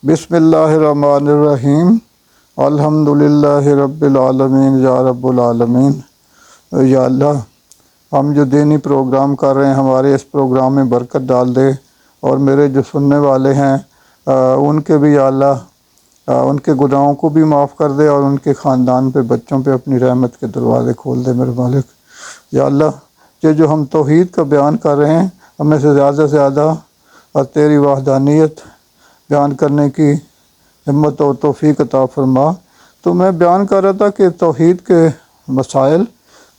बिस्मिल्लाहिर्रहमानिर्रहीम। अल्हम्दुलिल्लाहि रब्बिल आलमीन या रब्बुल आलमीन। या अल्लाह, हम जो दीनी प्रोग्राम कर रहे हैं हमारे इस प्रोग्राम में बरकत डाल दे, और मेरे जो सुनने वाले हैं उनके भी या अल्लाह उनके गुनाहों को भी माफ़ कर दे, और उनके ख़ानदान पे, बच्चों पे अपनी रहमत के दरवाज़े खोल दे मेरे मालिक। या अल्लाह, ये जो हम तौहीद का बयान कर रहे हैं, हमें से ज़्यादा और तेरी वहदानियत बयान करने की हिम्मत और तौफीक अता फरमा। तो मैं बयान कर रहा था कि तौहीद के मसाइल,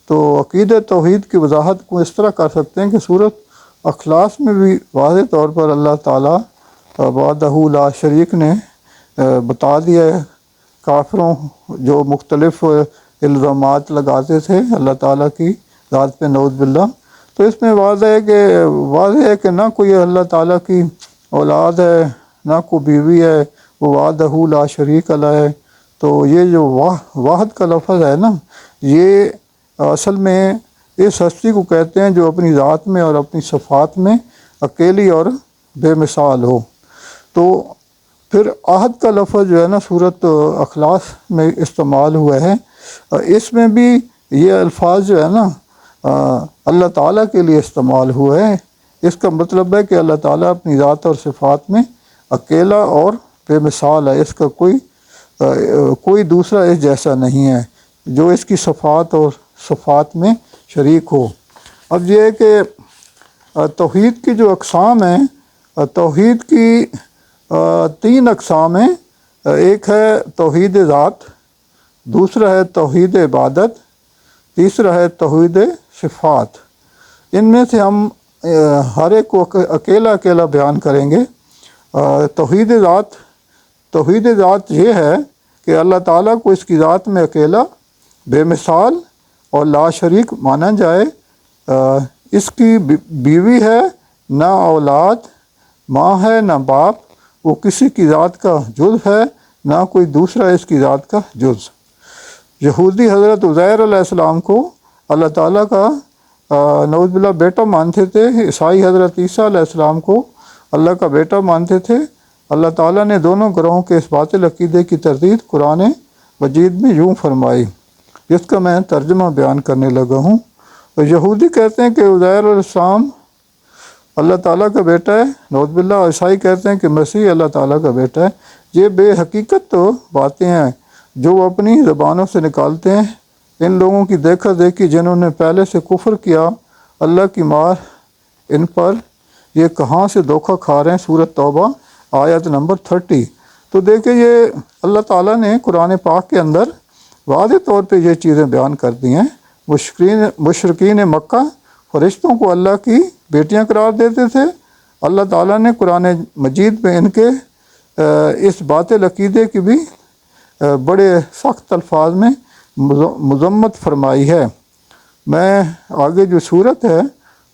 तो अक़ीदे तौहीद की वजाहत को इस तरह कर सकते हैं कि सूरत अखलास में भी वाज़ेह तौर पर अल्लाह ताला वहदहू ला शरीक ने बता दिया है काफ़िरों जो मुख्तलिफ़ इल्ज़ामात लगाते थे अल्लाह ताला की ज़ात पे, नऊज़ बिल्लाह। तो इसमें वाज़ेह है कि ना कोई अल्लाह ताला की औलाद है, ना कोई बीवी है, वो वहदहू ला शरीक अला है। तो ये जो वाहद का लफ्ज़ है ना, ये असल में इस हस्ती को कहते हैं जो अपनी ज़ात में और अपनी सिफ़ात में अकेली और बेमिसाल हो। तो फिर आहद का लफ्ज़ जो है ना सूरत अखलास में इस्तेमाल हुआ है, इसमें भी ये अल्फाज जो है ना अल्लाह ताला के लिए इस्तेमाल हुआ है। इसका मतलब है कि अल्लाह ताला अपनी ज़ात और सिफ़ात में अकेला और बेमिसाल है, इसका कोई दूसरा इस जैसा नहीं है जो इसकी सिफ़ात और सिफ़ात में शरीक हो। अब ये है कि तौहीद की जो अक़साम हैं, तौहीद की 3 अक़साम हैं। एक है तौहीद ज़ात, दूसरा है तौहीद इबादत, तीसरा है तौहीद सिफ़ात। इनमें से हम हर एक को अकेला अकेला बयान करेंगे। तौहीद ज़ात ये है कि अल्लाह ताला को इसकी ज़ात में अकेला, बेमिसाल और लाशरीक माना जाए। इसकी बीवी है, ना औलाद, माँ है ना बाप, वो किसी की ज़ात का जुज़ है, ना कोई दूसरा इसकी ज़ात का जुज़। यहूदी हज़रत उज़ैर अलैहिस्सलाम को अल्लाह ताला का नऊज़ बिल्लाह बेटा मानते थे। ईसाई हज़रत ईसा अलैहिस्सलाम को अल्लाह का बेटा मानते थे। अल्लाह ताला ने दोनों ग्रोहों के इस बातिल अक़ीदे की तरदीद कुरान मजीद में यूँ फरमाई, जिसका मैं तर्जुमा बयान करने लगा हूँ। तो यहूदी कहते हैं कि उज़ैर अलैहिस्सलाम अल्लाह ताला का बेटा है, नऊज़ बिल्लाह। और ईसाई कहते हैं कि मसीह अल्लाह ताला का बेटा है। ये बेहकीकत तो बातें हैं जो वो अपनी ज़बानों से निकालते हैं। इन लोगों की देखा देखी जिन्होंने पहले से कुफ्र किया, अल्लाह की मार इन पर, ये कहाँ से धोखा खा रहे हैं। सूरत तौबा आयत नंबर 30। तो देखिए, ये अल्लाह ताला ने कुरान पाक के अंदर वाज़ेह तौर पे ये चीज़ें बयान कर दी हैं। मुशरिकीन मक्का फ़रिश्तों को अल्लाह की बेटियां करार देते थे। अल्लाह ताला ने कुरान मजीद में इनके इस बातिल अक़ीदे की भी बड़े सख्त अल्फाज में मज़म्मत फरमाई है। मैं आगे जो सूरत है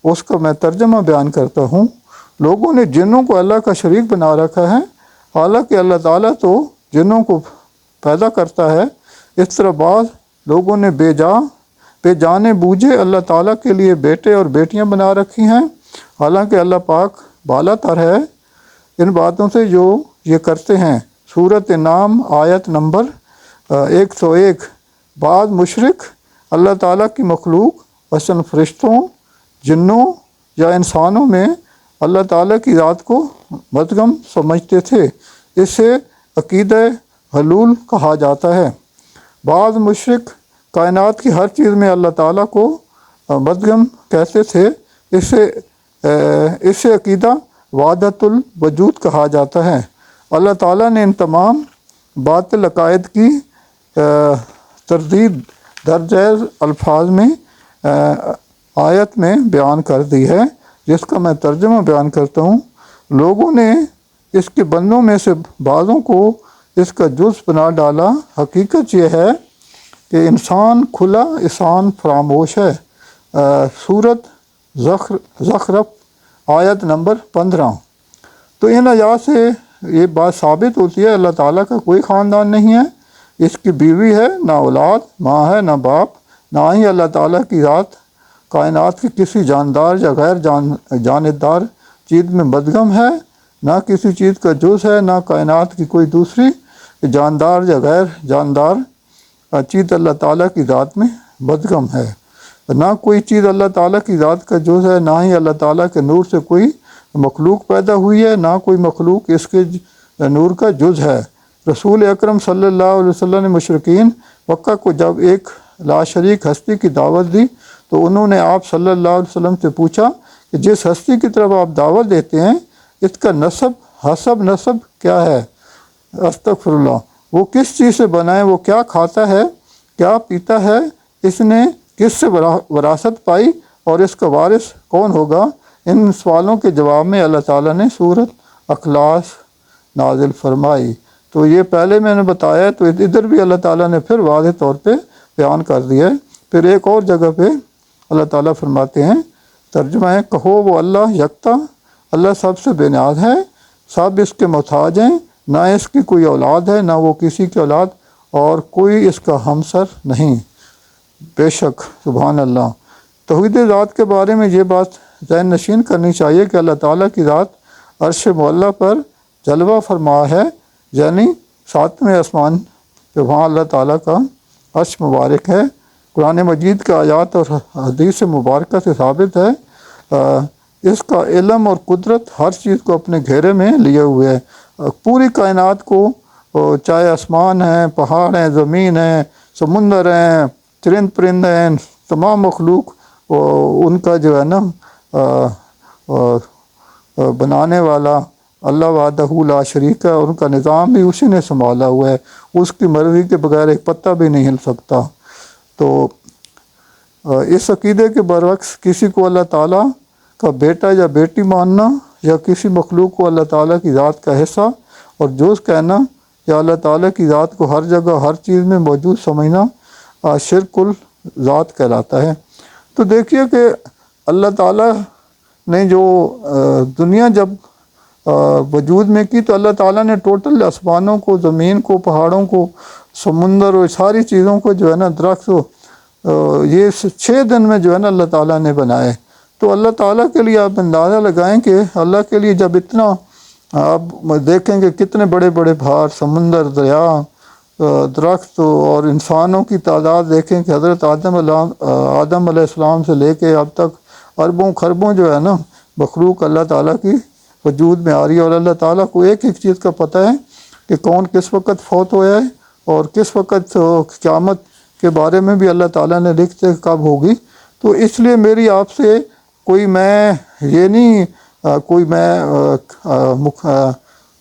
उसका मैं तर्जुमा बयान करता हूँ। लोगों ने जिन्नों को अल्लाह का शरीक बना रखा है, हालांकि अल्लाह ताला तो जिन्नों को पैदा करता है। इस तरह बाज़ लोगों ने बेजाने बूझे अल्लाह ताला के लिए बेटे और बेटियां बना रखी हैं, हालांकि अल्लाह पाक बाला तर है इन बातों से जो ये करते हैं। सूरत नाम आयत नंबर 101। बाद मुशरिक अल्लाह ताला की मखलूक वसन फ़रिश्तों, जिन्नों या इंसानों में अल्लाह ताला की ज़ात को मदगम समझते थे। इसे अक़ीदा हलूल कहा जाता है। बाद मुशरिक कायनात की हर चीज़ में अल्लाह ताला को मदगम कहते थे। इसे अक़ीदा वादतुल वजूद कहा जाता है। अल्लाह ताला ने इन तमाम बातिल अकायद की तरदीद दर्ज अल्फाज में आयत में बयान कर दी है, जिसका मैं तर्जुमा बयान करता हूँ। लोगों ने इसके बंदों में से बाज़ों को इसका जुज़ बना डाला। हकीकत यह है कि इंसान खुला इंसान फरामोश है। सूरत ज़ख़रफ़ आयत नंबर 15। तो इन आयात से ये बात साबित होती है अल्लाह ताला का कोई ख़ानदान नहीं है, इसकी बीवी है, ना औलाद, माँ है, ना बाप, ना ही अल्लाह ताला की ज़ात कायनात की किसी जानदार या गैर जानदार चीज़ में बदगम है, نہ کسی چیज़ का जुज़ है, ना कायनात की कोई दूसरी जानदार या गैर जानदार चीज़ अल्लाह ताला की ज़ात में बदगम है। ना कोई चीज़ अल्लाह ताला की ज़ात का जुज़ है, ना ही अल्लाह ताला के नूर से कोई मखलूक पैदा हुई है, ना कोई मखलूक इसके नूर का जुज़ है। रसूल अकरम सल्लल्लाहु अलैहि वसल्लम ने मुशरिकीन मक्का को जब एक लाशरीक हस्ती की दावत दी तो उन्होंने आप सल्लल्लाहु अलैहि वसल्लम से पूछा कि जिस हस्ती की तरफ आप दावत देते हैं इसका नसब हसब नसब क्या है? अस्तगफिरुल्लाह, वो किस चीज़ से बना है, वो क्या खाता है, क्या पीता है, इसने किससे वरासत पाई और इसका वारिस कौन होगा? इन सवालों के जवाब में अल्लाह ताला ने सूरत अखलास नाजिल फरमाई। तो ये पहले मैंने बताया, तो इधर भी अल्लाह ताला ने फिर वाज़ेह तौर पे बयान कर दिया है। फिर एक और जगह पे अल्लाह ताला फरमाते हैं, तर्जुमा है, कहो वो अल्लाह यकता, अल्लाह सबसे बेनियाज है, सब इसके मोहताज हैं, ना इसकी कोई औलाद है, ना वो किसी की औलाद, और कोई इसका हमसर नहीं। बेशक सुभान अल्लाह। तौहीद ज़ात के बारे में ये बात ज़हन नशीन करनी चाहिए कि अल्लाह ताला की ज़ात अर्श मुअल्ला पर जलवा फरमा है, यानी सातवें आसमान पे वहाँ अल्लाह ताला का अर्श मुबारक है। कुरान मजीद के आयात और हदीस मुबारक से साबित है इसका इल्म और कुदरत हर चीज़ को अपने घेरे में लिए हुए है। पूरी कायनात को, चाहे आसमान है, पहाड़ हैं, ज़मीन है, समुंदर हैं, चरिंद परिंद हैं, तमाम मखलूक उनका जो है ना बनाने वाला अल्लाह वहदहू ला शरीक है, और उनका निज़ाम भी उसी ने संभाला हुआ है। उसकी मर्ज़ी के बगैर एक पत्ता भी नहीं हिल सकता। तो इस अक़ीदे के बरअक्स किसी को अल्लाह ताला का बेटा या बेटी मानना, या किसी मखलूक को अल्लाह ताला की ज़ात का हिस्सा और जुज़ कहना, या अल्लाह ताला की ज़ात को हर जगह हर चीज़ में मौजूद समझना शिरकुल ज़ात कहलाता है। तो देखिए कि अल्लाह ताला ने जो दुनिया जब वजूद में की, तो अल्लाह ताला ने टोटल आसमानों को, ज़मीन को, पहाड़ों को, समुंदर और सारी चीज़ों को जो है ना, दरख्त, ये 6 दिन में जो है ना अल्लाह ताला ने बनाए। तो अल्लाह ताला के लिए आप अंदाज़ा लगाएं कि अल्लाह के लिए जब इतना, आप देखेंगे कितने बड़े बड़े पहाड़, समुंदर, दरिया, दरख्त और इंसानों की तादाद देखें कि हज़रत आदम अलैहिस्सलाम से लेके अब तक अरबों खरबों जो है ना मखलूक अल्लाह ताला की वजूद में आ रही है। और अल्लाह ताला को एक एक चीज़ का पता है कि कौन किस वक़्त फौत होया है, और किस वक़्त क़यामत के बारे में भी अल्लाह ताला ने लिखते कब होगी। तो इसलिए मेरी आपसे कोई, मैं ये नहीं कोई मैं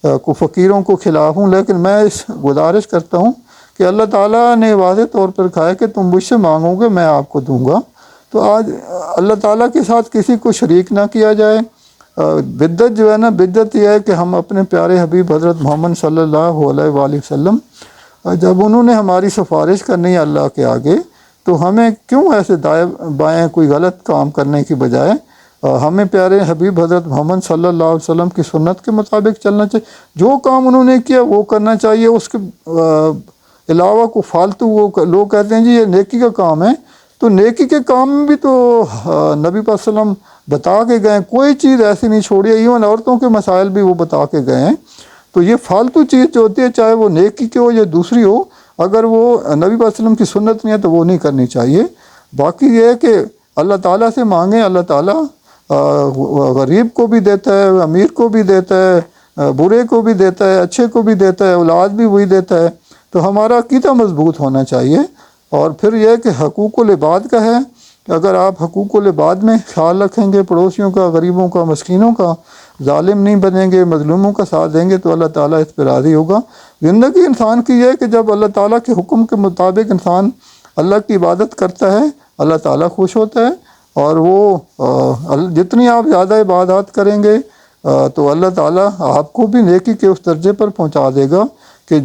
को फ़कीरों को खिलाफ हूँ, लेकिन मैं इस गुजारिश करता हूँ कि अल्लाह ताला ने वाज़ेह तौर पर कहा है कि तुम मुझसे मांगोगे मैं आपको दूंगा। तो आज अल्लाह ताला के साथ किसी को शरीक ना किया जाए। बिद्दत जो है ना, बिद्दत यह है कि हम अपने प्यारे हबीब हज़रत मोहम्मद सल्लल्लाहु अलैहि वसल्लम जब उन्होंने हमारी सिफारिश करनी है अल्लाह के आगे, तो हमें क्यों ऐसे दाएं बाएं कोई गलत काम करने की बजाय हमें प्यारे हबीब हज़रत मोहम्मद सल्लल्लाहु अलैहि वसल्लम की सुन्नत के मुताबिक चलना चाहिए। जो काम उन्होंने किया वो करना चाहिए, उसके अलावा को फालतू वो लोग कहते हैं जी ये नेकी का काम है, तो नेकी के काम में भी तो नबी पाक सल्लम बता के गए, कोई चीज़ ऐसी नहीं छोड़ी है। इवन औरतों के मसाइल भी वो बता के गए हैं। तो ये फालतू चीज़ जो होती है, चाहे वो नेकी की हो या दूसरी हो, अगर वो नबी पाक सल्लम की सुन्नत नहीं है तो वो नहीं करनी चाहिए। बाकी ये है कि अल्लाह ताला से मांगें, अल्लाह ताला गरीब को भी देता है, अमीर को भी देता है, बुरे को भी देता है, अच्छे को भी देता है, औलाद भी वही देता है। तो हमारा अक़ीदा मजबूत होना चाहिए। और फिर यह कि हकूक़ुल इबाद का है कि अगर आप हकूक़ुल इबाद में ख्याल रखेंगे, पड़ोसियों का, गरीबों का, मस्कीनों का, जालिम नहीं बनेंगे, मजलूमों का साथ देंगे, तो अल्लाह ताला इस पर राज़ी होगा। ज़िंदगी इंसान की है कि जब अल्लाह ताला के हुक्म के मुताबिक इंसान अल्लाह की इबादत करता है, अल्लाह ताला खुश होता है। और वो जितनी आप ज़्यादा इबादत करेंगे तो अल्लाह ताला आपको भी नेकी के उस दर्जे पर पहुंचा देगा कि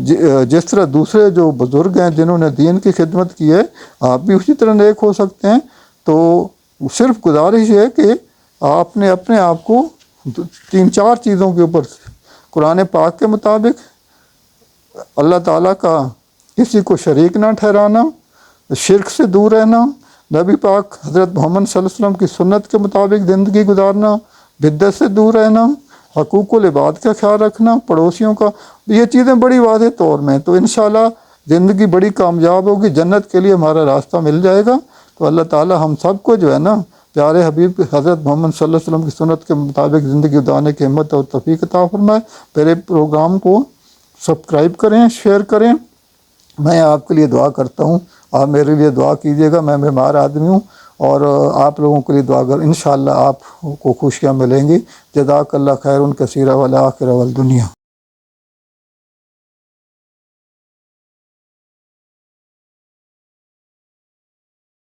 जिस तरह दूसरे जो बुज़ुर्ग हैं जिन्होंने दीन की खिदमत की है, आप भी उसी तरह नेक हो सकते हैं। तो सिर्फ गुजारिश है कि आपने अपने आप को 3-4 चीज़ों के ऊपर कुरान पाक के मुताबिक अल्लाह ताला का किसी को शरीक ना ठहराना, शिरक से दूर रहना, नबी पाक हज़रत मोहम्मद सल्लल्लाहु अलैहि वसल्लम की सुन्नत के मुताबिक ज़िंदगी गुजारना, बिद्दत से दूर रहना, حقوق العباد کا خیال رکھنا، پڑوسیوں کا، یہ چیزیں بڑی واضح طور میں، تو انشاءاللہ زندگی بڑی کامیاب ہوگی، جنت کے لیے ہمارا راستہ مل جائے گا۔ تو اللہ تعالی ہم سب کو جو ہے نا پیارے حبیب حضرت محمد صلی اللہ علیہ وسلم کی سنت کے مطابق زندگی گزارنے کی ہمت اور توفیق عطا فرمائے۔ میرے پروگرام کو سبسکرائب کریں، شیئر کریں۔ میں آپ کے لیے دعا کرتا ہوں، آپ میرے لیے دعا کیجیے گا، میں بیمار آدمی ہوں، اور آپ لوگوں کے لیے دعا کر، انشاءاللہ آپ کو خوشیاں ملیں گی۔ جزاک اللہ خیر کثیرا والآخرہ والدنیا۔